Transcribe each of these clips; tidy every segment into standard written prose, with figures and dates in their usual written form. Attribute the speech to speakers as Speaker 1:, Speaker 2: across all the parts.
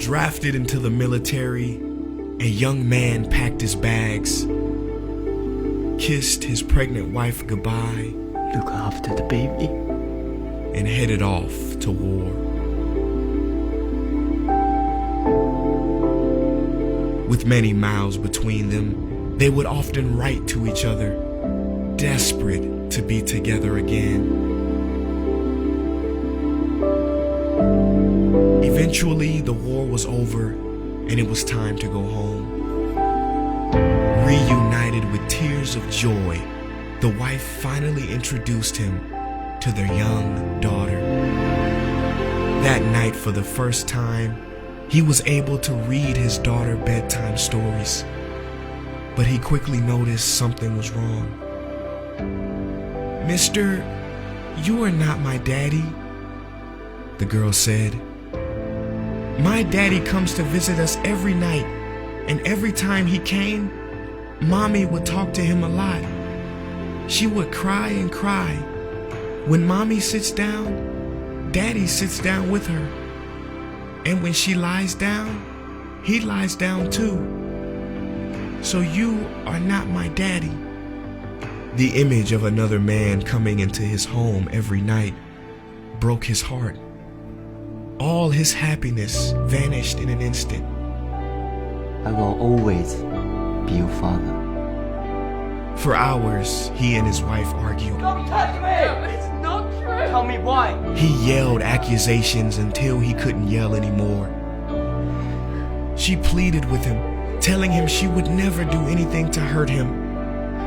Speaker 1: drafted into the military, a young man packed his bags, kissed his pregnant wife goodbye,
Speaker 2: Look after the baby.
Speaker 1: and headed off to war. With many miles between them, they would often write to each other, desperate to be together again. Eventually, the war was over, and it was time to go home. Reunited with tears of joy, the wife finally introduced him to their young daughter. That night, for the first time, he was able to read his daughter bedtime stories, but he quickly noticed something was wrong. "Mister, you are not my daddy," the girl said. "My daddy comes to visit us every night, and every time he came, Mommy would talk to him a lot. She would cry and cry. When Mommy sits down, Daddy sits down with her. And when she lies down, he lies down too. So you are not my daddy." The image of another man coming into his home every night broke his heart. All his happiness vanished in an instant.
Speaker 2: I will always be your father.
Speaker 1: For hours, he and his wife argued.
Speaker 2: Don't touch me! It's not true! Tell me why!
Speaker 1: He yelled accusations until he couldn't yell anymore. She pleaded with him, telling him she would never do anything to hurt him.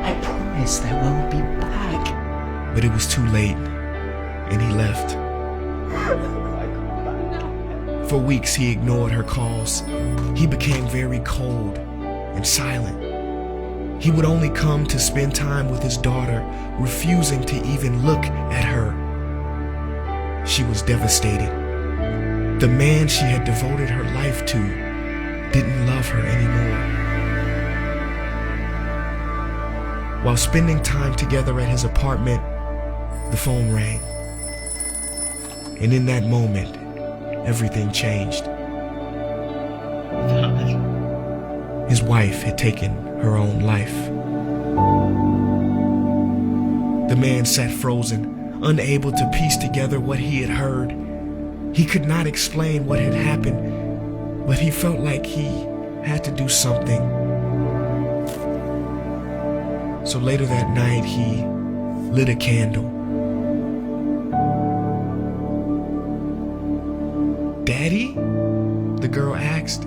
Speaker 2: I promise I will be back.
Speaker 1: But it was too late, and he left. For weeks, he ignored her calls. He became very cold and silent. He would only come to spend time with his daughter, refusing to even look at her. She was devastated. The man she had devoted her life to didn't love her anymore. While spending time together at his apartment, the phone rang. And in that moment, everything changed. His wife had taken her own life. The man sat frozen, unable to piece together what he had heard. He could not explain what had happened, but he felt like he had to do something. So later that night, he lit a candle. "Daddy?" the girl asked.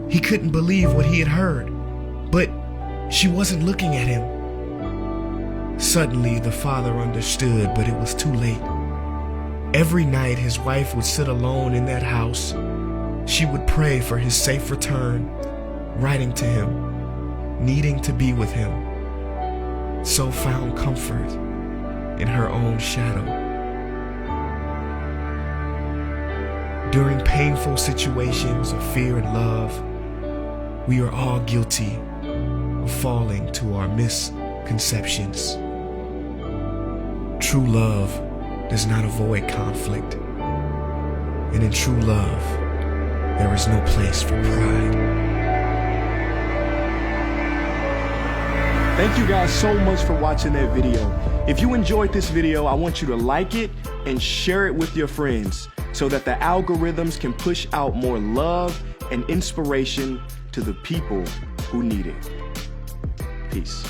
Speaker 1: He couldn't believe what he had heard, but she wasn't looking at him. Suddenly, the father understood, but it was too late. Every night, his wife would sit alone in that house. She would pray for his safe return, writing to him, needing to be with him. So found comfort in her own shadow. During painful situations of fear and love, we are all guilty of falling to our misconceptions. True love does not avoid conflict, and in true love, there is no place for pride.
Speaker 3: Thank you guys so much for watching that video. If you enjoyed this video, I want you to like it and share it with your friends so that the algorithms can push out more love and inspiration to the people who need it. Peace.